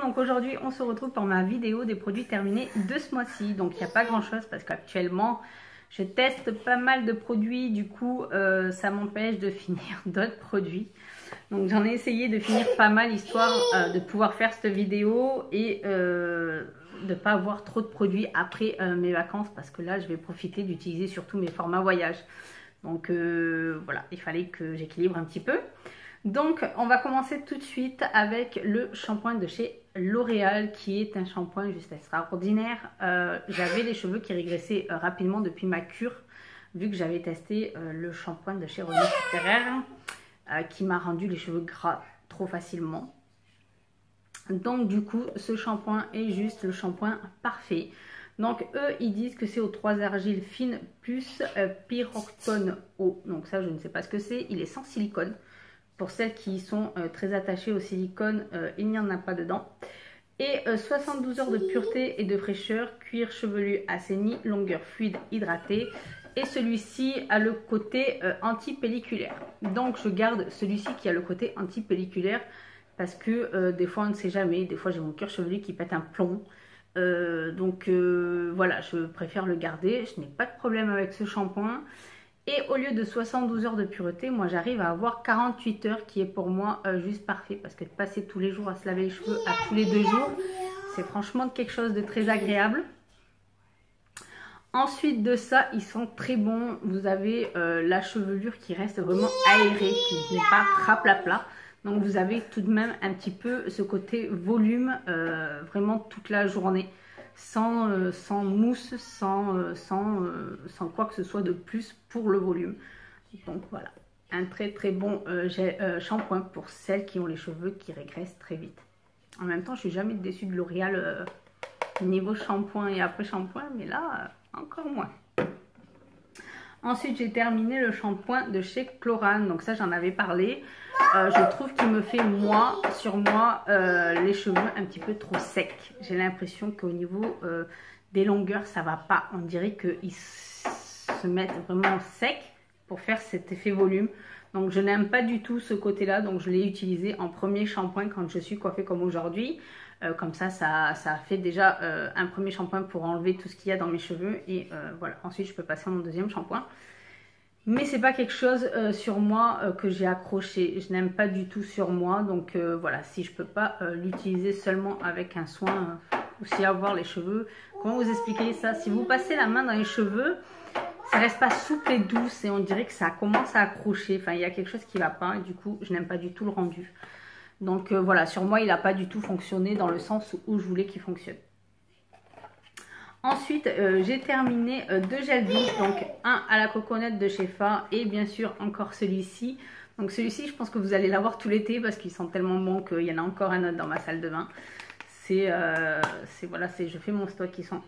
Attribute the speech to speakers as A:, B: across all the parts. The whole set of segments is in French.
A: donc aujourd'hui on se retrouve pour ma vidéo des produits terminés de ce mois-ci. Donc il n'y a pas grand chose parce qu'actuellement je teste pas mal de produits, du coup ça m'empêche de finir d'autres produits. Donc j'en ai essayé de finir pas mal histoire de pouvoir faire cette vidéo et de ne pas avoir trop de produits après mes vacances, parce que là je vais profiter d'utiliser surtout mes formats voyage. Donc voilà, il fallait que j'équilibre un petit peu. Donc on va commencer tout de suite avec le shampoing de chez L'Oréal, qui est un shampoing juste extraordinaire. J'avais les cheveux qui régressaient rapidement depuis ma cure, vu que j'avais testé le shampoing de chez René Ferrer, qui m'a rendu les cheveux gras trop facilement. Donc du coup ce shampoing est juste le shampoing parfait. Donc eux ils disent que c'est aux 3 argiles fines plus pyroxone eau. Donc ça je ne sais pas ce que c'est. Il est sans silicone. Pour celles qui sont très attachées au silicone, il n'y en a pas dedans. Et 72 heures de pureté et de fraîcheur, cuir chevelu assaini, longueur fluide hydratée. Et celui-ci a le côté anti-pelliculaire. Donc je garde celui-ci qui a le côté anti-pelliculaire parce que des fois on ne sait jamais. Des fois j'ai mon cuir chevelu qui pète un plomb. Voilà, je préfère le garder. Je n'ai pas de problème avec ce shampoing. Et au lieu de 72 heures de pureté, moi j'arrive à avoir 48 heures, qui est pour moi juste parfait. Parce que de passer tous les jours à se laver les cheveux à tous les 2 jours, c'est franchement quelque chose de très agréable. Ensuite de ça, ils sont très bons. Vous avez la chevelure qui reste vraiment aérée, qui n'est pas raplapla. Donc vous avez tout de même un petit peu ce côté volume vraiment toute la journée. Sans mousse, sans quoi que ce soit de plus pour le volume. Donc voilà, un très très bon shampoing pour celles qui ont les cheveux qui régressent très vite. En même temps, je suis jamais déçue de L'Oréal niveau shampoing et après shampoing, mais là, encore moins. Ensuite, j'ai terminé le shampoing de chez Chlorane. Donc ça, j'en avais parlé. Je trouve qu'il me fait, sur moi, les cheveux un petit peu trop secs. J'ai l'impression qu'au niveau des longueurs, ça va pas. On dirait qu'ils se mettent vraiment secs pour faire cet effet volume. Donc je n'aime pas du tout ce côté-là. Donc je l'ai utilisé en premier shampoing quand je suis coiffée comme aujourd'hui. Comme ça fait déjà un premier shampoing pour enlever tout ce qu'il y a dans mes cheveux. Et voilà, ensuite je peux passer à mon deuxième shampoing. Mais c'est pas quelque chose sur moi que j'ai accroché. Je n'aime pas du tout sur moi. Donc voilà, si je peux pas l'utiliser seulement avec un soin, aussi avoir les cheveux. Comment vous expliquer ça? Si vous passez la main dans les cheveux, ça reste pas souple et douce et on dirait que ça commence à accrocher. Enfin, il y a quelque chose qui va pas et du coup, je n'aime pas du tout le rendu. Donc voilà, sur moi, il n'a pas du tout fonctionné dans le sens où je voulais qu'il fonctionne. Ensuite, j'ai terminé 2 gels douche, donc un à la coconut de chez Fa et bien sûr encore celui-ci. Donc celui-ci, je pense que vous allez l'avoir tout l'été parce qu'ils sont tellement bons qu'il y en a encore un autre dans ma salle de bain. Voilà, je fais mon stock, ils sont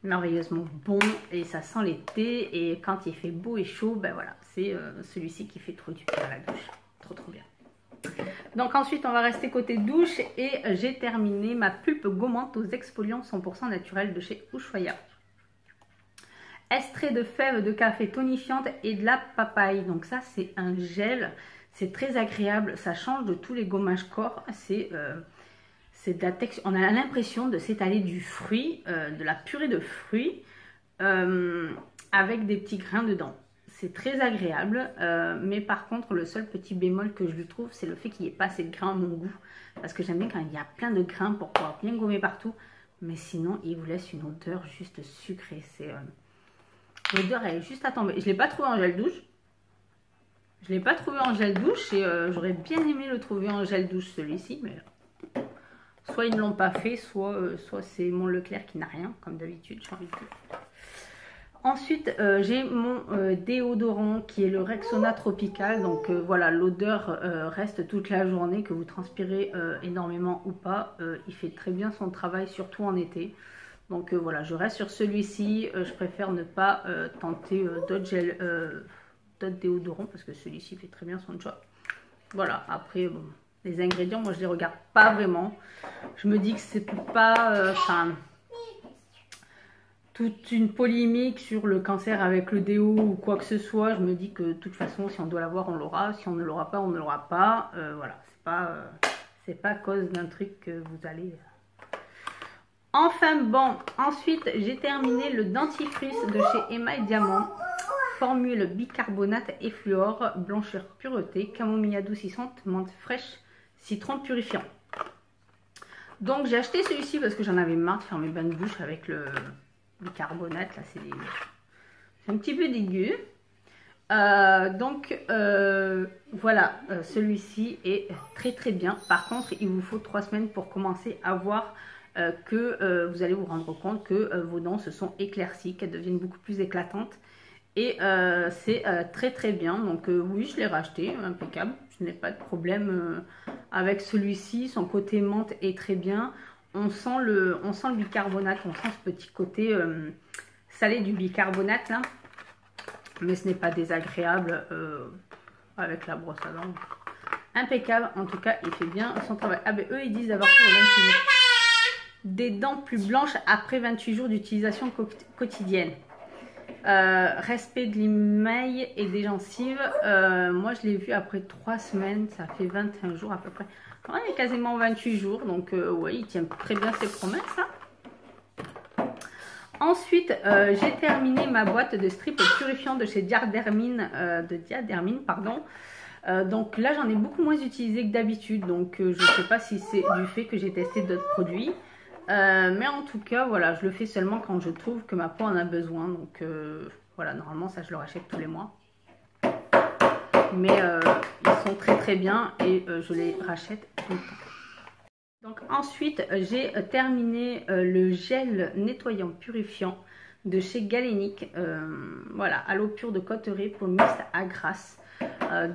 A: merveilleusement bons et ça sent l'été. Et quand il fait beau et chaud, ben voilà, c'est celui-ci qui fait trop du bien à la douche. Trop trop bien. Donc ensuite on va rester côté douche et j'ai terminé ma pulpe gommante aux exfoliants 100% naturels de chez Ushuaïa. Extrait de fèves de café tonifiante et de la papaye. Donc ça c'est un gel, c'est très agréable, ça change de tous les gommages corps. C'est de la texture, on a l'impression de s'étaler du fruit, de la purée de fruits avec des petits grains dedans. C'est très agréable, mais par contre le seul petit bémol que je lui trouve, c'est le fait qu'il n'y ait pas assez de grains à mon goût. Parce que j'aime bien quand il y a plein de grains pour pouvoir bien gommer partout. Mais sinon, il vous laisse une odeur juste sucrée. L'odeur elle est juste à tomber. Je ne l'ai pas trouvé en gel douche. Et j'aurais bien aimé le trouver en gel douche celui-ci. Mais soit ils ne l'ont pas fait, soit c'est mon Leclerc qui n'a rien, comme d'habitude, j'ai envie de dire. Ensuite, j'ai mon déodorant qui est le Rexona Tropical. Donc voilà, l'odeur reste toute la journée, que vous transpirez énormément ou pas. Il fait très bien son travail, surtout en été. Donc voilà, je reste sur celui-ci. Je préfère ne pas tenter d'autres déodorants parce que celui-ci fait très bien son job. Voilà, après, bon, les ingrédients, moi je les regarde pas vraiment. Je me dis que c'est pas... toute une polémique sur le cancer avec le déo ou quoi que ce soit. Je me dis que de toute façon, si on doit l'avoir, on l'aura. Si on ne l'aura pas, on ne l'aura pas. Voilà, c'est pas à cause d'un truc que vous allez Enfin bon, ensuite j'ai terminé le dentifrice de chez Emma et Diamant. Formule bicarbonate et fluor, blancheur pureté, camomille adoucissante, menthe fraîche, citron purifiant. Donc j'ai acheté celui-ci parce que j'en avais marre de faire mes bains de bouche avec le bicarbonate. Là c'est un petit peu dégueu. Voilà, celui-ci est très bien. Par contre, il vous faut 3 semaines pour commencer à voir que vous allez vous rendre compte que vos dents se sont éclaircies, qu'elles deviennent beaucoup plus éclatantes. Et c'est très bien. Donc oui, je l'ai racheté, impeccable. Je n'ai pas de problème avec celui-ci. Son côté menthe est très bien. On sent le bicarbonate, on sent ce petit côté salé du bicarbonate là. Mais ce n'est pas désagréable avec la brosse à dents. Impeccable, en tout cas, il fait bien son travail. Ah ben eux, ils disent d'avoir pour 28 jours. Des dents plus blanches après 28 jours d'utilisation quotidienne. Respect de l'émail et des gencives. Moi, je l'ai vu après 3 semaines, ça fait 21 jours à peu près. Ouais, il y a quasiment 28 jours, donc ouais, il tient très bien ses promesses. Hein. Ensuite, j'ai terminé ma boîte de strip purifiant de chez Diadermine, donc là, j'en ai beaucoup moins utilisé que d'habitude. Donc, je ne sais pas si c'est du fait que j'ai testé d'autres produits. Mais en tout cas, voilà, je le fais seulement quand je trouve que ma peau en a besoin. Donc, voilà, normalement, ça, je le rachète tous les mois. Mais ils sont très bien et je les rachète tout le temps. Donc ensuite, j'ai terminé le gel nettoyant purifiant de chez Galénic. Voilà, à l'eau pure de Cotteret pour mixte à grasse.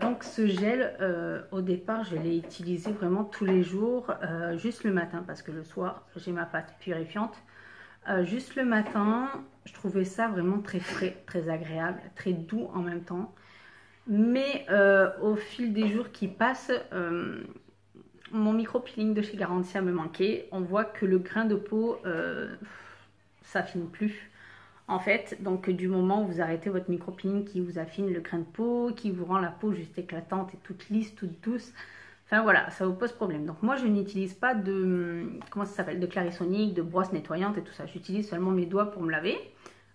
A: Donc ce gel, au départ, je l'ai utilisé vraiment tous les jours, juste le matin, parce que le soir, j'ai ma pâte purifiante. Juste le matin, je trouvais ça vraiment très frais, très agréable, très doux en même temps. Mais au fil des jours qui passent... mon micro-peeling de chez Garantia me manquait. On voit que le grain de peau s'affine plus en fait. Donc du moment où vous arrêtez votre micro-peeling qui vous affine le grain de peau, qui vous rend la peau juste éclatante et toute lisse, toute douce, enfin voilà, ça vous pose problème. Donc moi je n'utilise pas de, comment ça s'appelle, de Clarisonic, de brosse nettoyante et tout ça. J'utilise seulement mes doigts pour me laver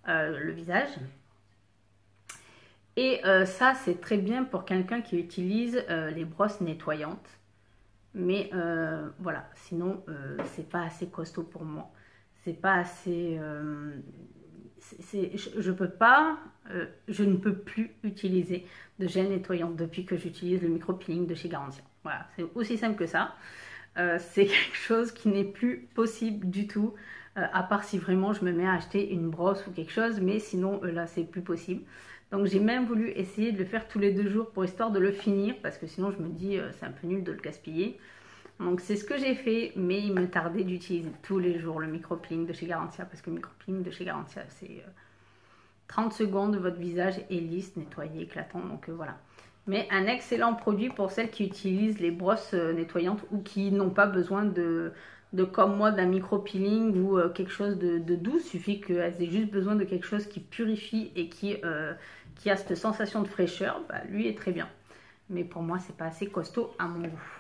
A: le visage. Et ça c'est très bien pour quelqu'un qui utilise les brosses nettoyantes. Mais voilà, sinon c'est pas assez costaud pour moi. C'est pas assez... je ne peux plus utiliser de gel nettoyant depuis que j'utilise le micro-peeling de chez Garantia. Voilà, c'est aussi simple que ça. C'est quelque chose qui n'est plus possible du tout. À part si vraiment je me mets à acheter une brosse ou quelque chose. Mais sinon là c'est plus possible. Donc j'ai même voulu essayer de le faire tous les 2 jours pour histoire de le finir. Parce que sinon je me dis c'est un peu nul de le gaspiller. Donc c'est ce que j'ai fait. Mais il me tardait d'utiliser tous les jours le micro-peeling de chez Garantia. Parce que le micro-peeling de chez Garantia c'est 30 secondes, votre visage est lisse, nettoyé, éclatant. Donc voilà. Mais un excellent produit pour celles qui utilisent les brosses nettoyantes. Ou qui n'ont pas besoin de comme moi d'un micro-peeling ou quelque chose de doux. Il suffit qu'elles aient juste besoin de quelque chose qui purifie et qui a cette sensation de fraîcheur. Bah, lui est très bien. Mais pour moi, c'est pas assez costaud à mon goût.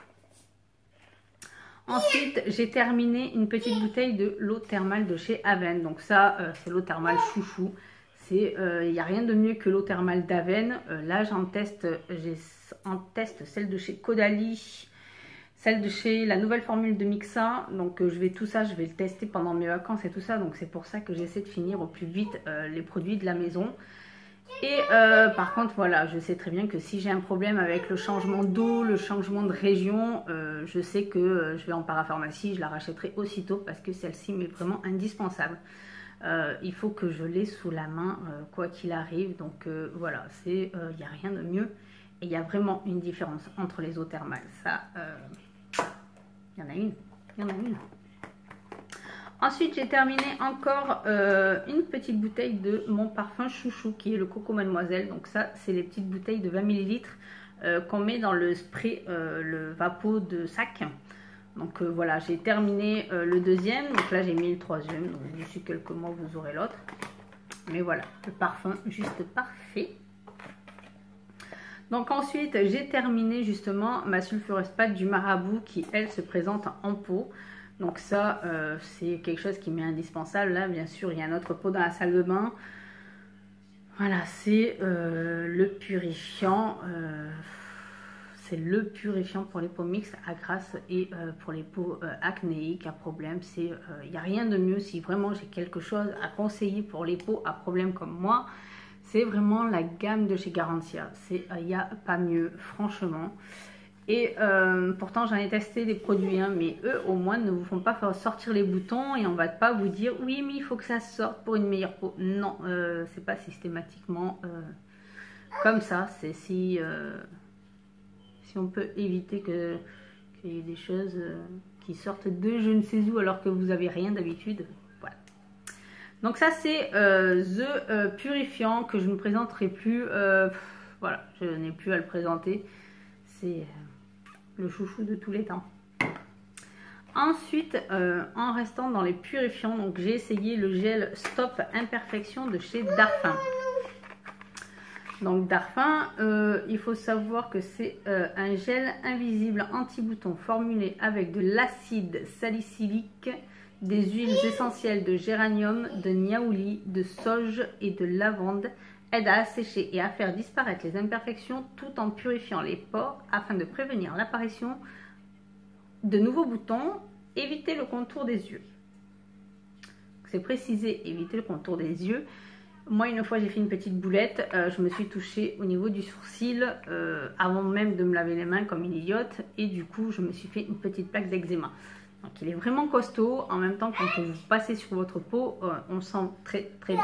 A: Ensuite, j'ai terminé une petite bouteille de l'eau thermale de chez Aven. Donc ça, c'est l'eau thermale chouchou. Il n'y a rien de mieux que l'eau thermale d'Aven. Là, j'ai en test celle de chez Caudalie. Celle de chez la nouvelle formule de Mixa. Donc je vais le tester pendant mes vacances et tout ça. Donc c'est pour ça que j'essaie de finir au plus vite les produits de la maison. Et par contre voilà, je sais très bien que si j'ai un problème avec le changement d'eau, le changement de région, je sais que je vais en parapharmacie, je la rachèterai aussitôt parce que celle-ci m'est vraiment indispensable. Il faut que je l'ai sous la main quoi qu'il arrive. Donc voilà, il n'y a rien de mieux. Et il y a vraiment une différence entre les eaux thermales. Ça... il y en a une. Ensuite, j'ai terminé encore une petite bouteille de mon parfum chouchou qui est le Coco Mademoiselle. Donc ça, c'est les petites bouteilles de 20 ml qu'on met dans le spray, le Vapo de sac. Donc voilà, j'ai terminé le deuxième. Donc là, j'ai mis le troisième. Donc d'ici quelques mois, vous aurez l'autre. Mais voilà, le parfum juste parfait. Donc ensuite, j'ai terminé justement ma sulfureuse pâte du Marabout qui, elle, se présente en pot. Donc ça, c'est quelque chose qui m'est indispensable. Là, bien sûr, il y a notre pot dans la salle de bain. Voilà, c'est le purifiant. C'est le purifiant pour les peaux mixtes à grasse et pour les peaux acnéiques à problème. Il n'y a rien de mieux si vraiment j'ai quelque chose à conseiller pour les peaux à problème comme moi. C'est vraiment la gamme de chez Garantia. Il n'y a pas mieux, franchement. Et pourtant j'en ai testé des produits, hein, mais eux au moins ne vous font pas faire sortir les boutons et on va pas vous dire oui mais il faut que ça sorte pour une meilleure peau. Non, c'est pas systématiquement comme ça. C'est si on peut éviter qu'il y ait des choses qui sortent de je ne sais où alors que vous avez rien d'habitude. Voilà. Donc ça c'est The Purifiant que je ne présenterai plus. Voilà, je n'ai plus à le présenter. C'est le chouchou de tous les temps. Ensuite, en restant dans les purifiants, donc j'ai essayé le gel Stop Imperfection de chez Darphin. Donc Darphin, il faut savoir que c'est un gel invisible anti-bouton formulé avec de l'acide salicylique, des huiles essentielles de géranium, de niaouli, de sauge et de lavande. Aide à assécher et à faire disparaître les imperfections tout en purifiant les pores afin de prévenir l'apparition de nouveaux boutons. Éviter le contour des yeux. C'est précisé, éviter le contour des yeux. Moi, une fois, j'ai fait une petite boulette. Je me suis touchée au niveau du sourcil avant même de me laver les mains comme une idiote. Et du coup, je me suis fait une petite plaque d'eczéma. Donc, il est vraiment costaud. En même temps, quand vous passez sur votre peau, on sent très très bien.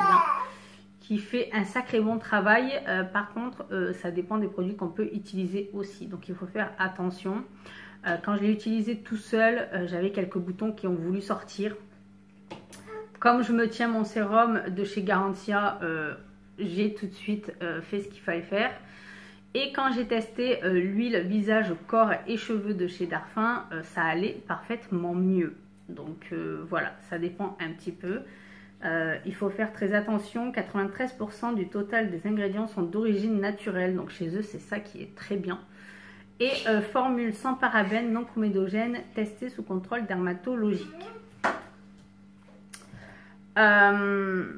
A: Qui fait un sacré bon travail. Par contre, ça dépend des produits qu'on peut utiliser aussi. Donc, il faut faire attention. Quand je l'ai utilisé tout seul, j'avais quelques boutons qui ont voulu sortir. Comme je me tiens mon sérum de chez Garantia, j'ai tout de suite fait ce qu'il fallait faire. Et quand j'ai testé l'huile visage, corps et cheveux de chez Darphin, ça allait parfaitement mieux. Donc voilà, ça dépend un petit peu. Il faut faire très attention, 93% du total des ingrédients sont d'origine naturelle, donc chez eux c'est ça qui est très bien. Et formule sans parabènes, non comédogène, testée sous contrôle dermatologique. Il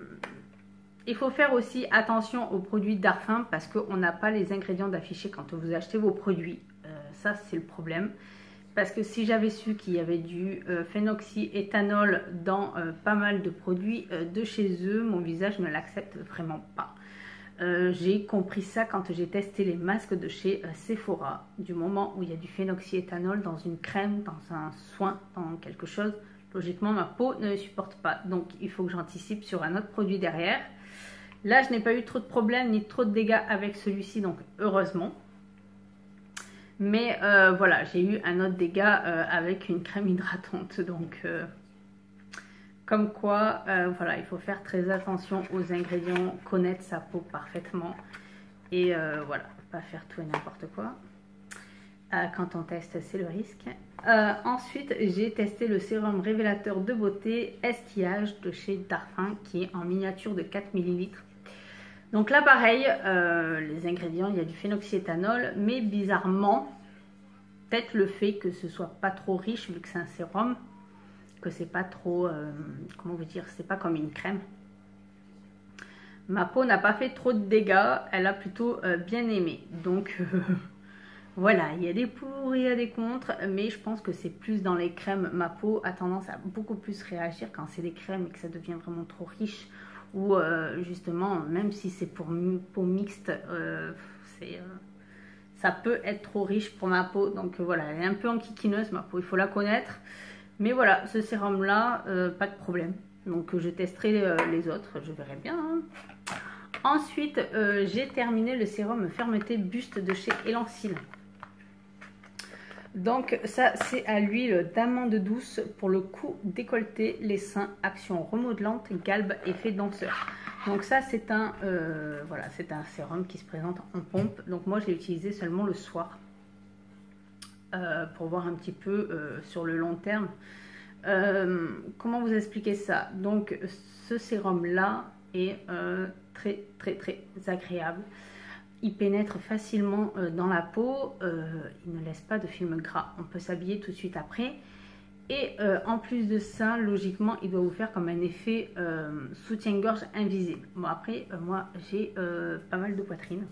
A: faut faire aussi attention aux produits Darphin parce qu'on n'a pas les ingrédients d'affichés quand vous achetez vos produits. Ça c'est le problème. Parce que si j'avais su qu'il y avait du phénoxyéthanol dans pas mal de produits de chez eux, mon visage ne l'accepte vraiment pas. J'ai compris ça quand j'ai testé les masques de chez Sephora. Du moment où il y a du phénoxyéthanol dans une crème, dans un soin, dans quelque chose, logiquement ma peau ne le supporte pas. Donc il faut que j'anticipe sur un autre produit derrière. Là je n'ai pas eu trop de problèmes ni trop de dégâts avec celui-ci, donc heureusement. Mais voilà, j'ai eu un autre dégât avec une crème hydratante. Donc, comme quoi, voilà, il faut faire très attention aux ingrédients, connaître sa peau parfaitement. Et voilà, pas faire tout et n'importe quoi. Quand on teste, c'est le risque. Ensuite, j'ai testé le sérum révélateur de beauté Estillage de chez Darphin, qui est en miniature de 4 ml. Donc là pareil, les ingrédients, il y a du phénoxyéthanol, mais bizarrement, peut-être le fait que ce soit pas trop riche vu que c'est un sérum, que c'est pas trop, comment vous dire, c'est pas comme une crème. Ma peau n'a pas fait trop de dégâts, elle a plutôt bien aimé. Donc voilà, il y a des pour, il y a des contre, mais je pense que c'est plus dans les crèmes. Ma peau a tendance à beaucoup plus réagir quand c'est des crèmes et que ça devient vraiment trop riche. Ou justement, même si c'est pour peau mixte, ça peut être trop riche pour ma peau. Donc voilà, elle est un peu enquiquineuse ma peau, il faut la connaître. Mais voilà, ce sérum là, pas de problème. Donc je testerai les autres, je verrai bien. Hein. Ensuite, j'ai terminé le sérum fermeté buste de chez Elansil. Donc ça c'est à l'huile d'amande douce pour le cou décolleté, les seins, action remodelante, galbe, effet danseur. Donc ça c'est un voilà, c'est un sérum qui se présente en pompe. Donc moi je l'ai utilisé seulement le soir pour voir un petit peu sur le long terme. Comment vous expliquer ça? Donc ce sérum là est très agréable. Il pénètre facilement dans la peau, il ne laisse pas de film gras. On peut s'habiller tout de suite après. Et en plus de ça, logiquement, il doit vous faire comme un effet soutien-gorge invisible. Bon, après, moi, j'ai pas mal de poitrine.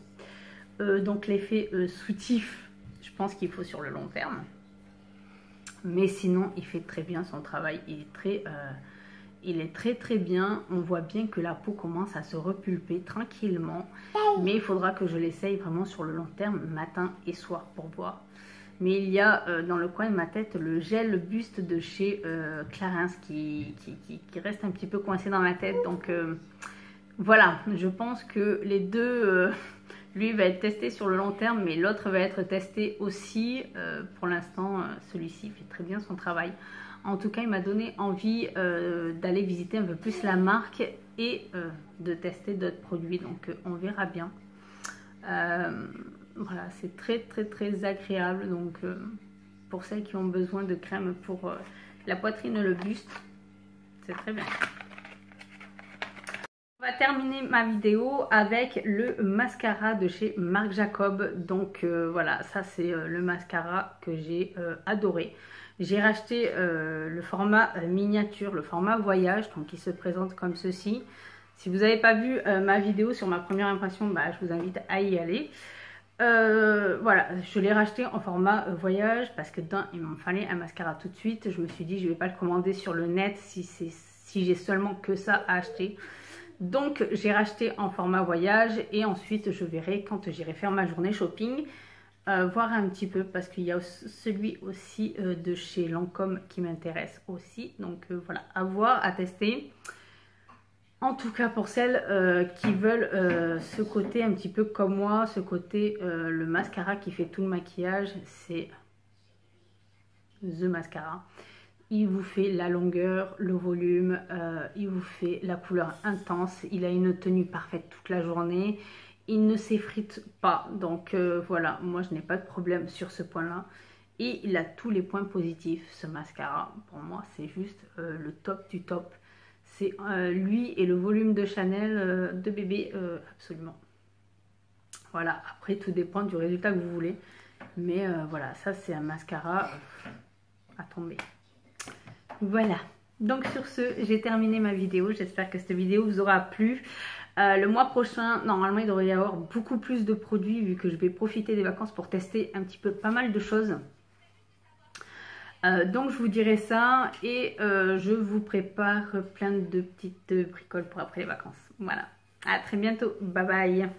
A: Donc l'effet soutif, je pense qu'il faut sur le long terme. Mais sinon, il fait très bien son travail. Il est très bien. On voit bien que la peau commence à se repulper tranquillement. Mais il faudra que je l'essaye vraiment sur le long terme, matin et soir pour voir. Mais il y a dans le coin de ma tête le gel buste de chez Clarins qui reste un petit peu coincé dans ma tête. Donc voilà, je pense que les deux, lui va être testé sur le long terme, mais l'autre va être testé aussi. Pour l'instant, celui-ci fait très bien son travail. En tout cas, il m'a donné envie d'aller visiter un peu plus la marque et de tester d'autres produits. Donc on verra bien. Voilà, c'est très agréable. Donc pour celles qui ont besoin de crème pour la poitrine et le buste, c'est très bien. On va terminer ma vidéo avec le mascara de chez Marc Jacob. Donc voilà, ça c'est le mascara que j'ai adoré. J'ai racheté le format miniature, le format voyage, donc il se présente comme ceci. Si vous n'avez pas vu ma vidéo sur ma première impression, bah, je vous invite à y aller. Voilà, je l'ai racheté en format voyage parce que il m'en fallait un mascara tout de suite. Je me suis dit, je ne vais pas le commander sur le net si j'ai seulement que ça à acheter. Donc, j'ai racheté en format voyage et ensuite, je verrai quand j'irai faire ma journée shopping, voir un petit peu parce qu'il y a celui aussi de chez Lancôme qui m'intéresse aussi. Donc, voilà, à voir, à tester. En tout cas pour celles qui veulent ce côté un petit peu comme moi, ce côté le mascara qui fait tout le maquillage, c'est The Mascara. Il vous fait la longueur, le volume, il vous fait la couleur intense, il a une tenue parfaite toute la journée, il ne s'effrite pas, donc voilà, moi je n'ai pas de problème sur ce point-là. Et il a tous les points positifs, ce mascara, pour moi c'est juste le top du top. C'est lui et le volume de Chanel de bébé, absolument. Voilà, après tout dépend du résultat que vous voulez. Mais voilà, ça c'est un mascara à tomber. Voilà, donc sur ce, j'ai terminé ma vidéo. J'espère que cette vidéo vous aura plu. Le mois prochain, normalement, il devrait y avoir beaucoup plus de produits vu que je vais profiter des vacances pour tester un petit peu pas mal de choses. Donc je vous dirai ça et je vous prépare plein de petites bricoles pour après les vacances. Voilà, à très bientôt, bye bye.